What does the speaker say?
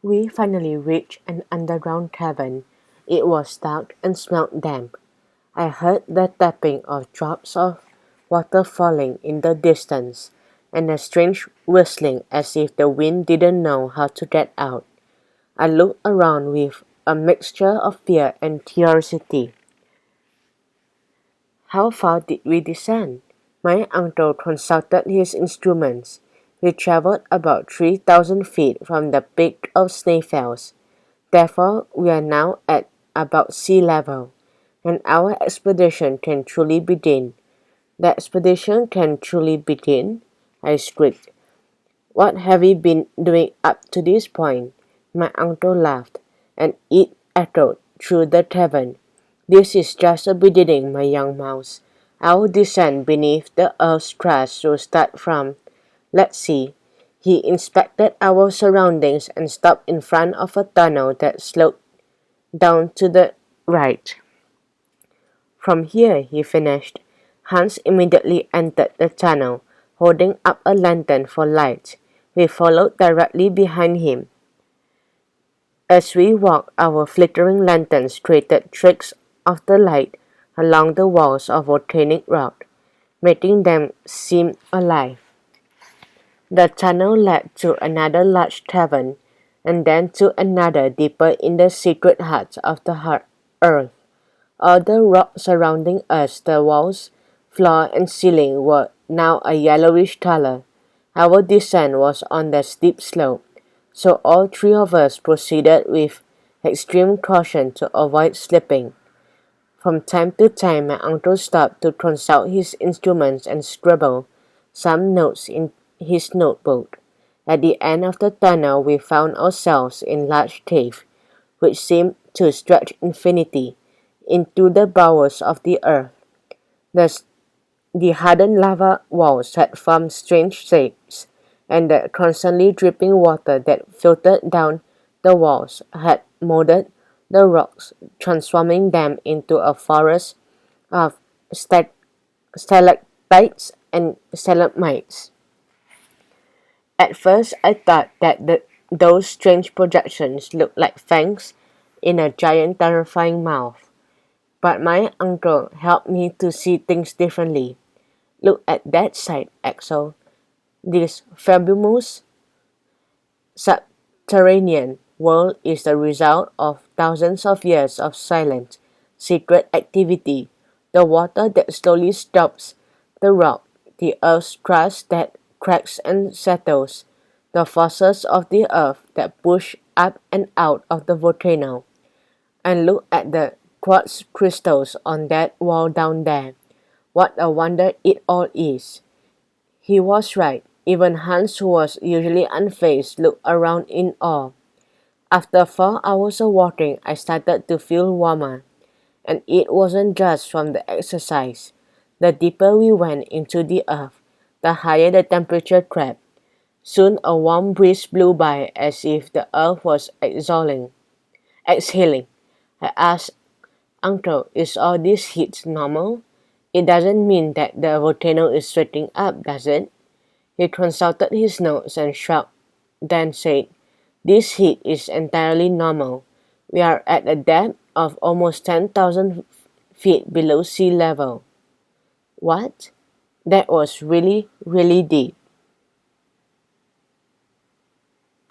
We finally reached an underground cavern. It was dark and smelled damp. I heard the tapping of drops of water falling in the distance, and a strange whistling as if the wind didn't know how to get out. I looked around with a mixture of fear and curiosity. How far did we descend? My uncle consulted his instruments. We traveled about 3,000 feet from the peak of Snaefels. Therefore, we are now at about sea level, and our expedition can truly begin. The expedition can truly begin? I squeaked. What have we been doing up to this point? My uncle laughed, and it echoed through the cavern. This is just the beginning, my young mouse. Our descent beneath the earth's crust will start from, let's see. He inspected our surroundings and stopped in front of a tunnel that sloped down to the right. From here, he finished. Hans immediately entered the tunnel, holding up a lantern for light. We followed directly behind him. As we walked, our flickering lanterns created streaks of the light along the walls of volcanic rock, making them seem alive. The tunnel led to another large cavern, and then to another deeper in the secret heart of the earth. All the rock surrounding us, the walls, floor, and ceiling were now a yellowish color. Our descent was on the steep slope, so all three of us proceeded with extreme caution to avoid slipping. From time to time, my uncle stopped to consult his instruments and scribble some notes in his notebook. At the end of the tunnel, we found ourselves in a large cave, which seemed to stretch infinity into the bowels of the earth. The, the hardened lava walls had formed strange shapes, and the constantly dripping water that filtered down the walls had molded the rocks, transforming them into a forest of stalactites and stalagmites. At first, I thought that those strange projections looked like fangs in a giant, terrifying mouth. But my uncle helped me to see things differently. Look at that side, Axel. This fabulous subterranean world is the result of thousands of years of silent, secret activity. The water that slowly stops the rock, the earth's crust that cracks and settles, the forces of the earth that push up and out of the volcano. And look at the quartz crystals on that wall down there. What a wonder it all is. He was right. Even Hans, who was usually unfazed, looked around in awe. After 4 hours of walking, I started to feel warmer. And it wasn't just from the exercise. The deeper we went into the earth, the higher the temperature crept. Soon a warm breeze blew by as if the earth was exhaling. I asked, Uncle, is all this heat normal? It doesn't mean that the volcano is sweating up, does it? He consulted his notes and shrugged, then said, This heat is entirely normal. We are at a depth of almost 10,000 feet below sea level. What? That was really, really deep.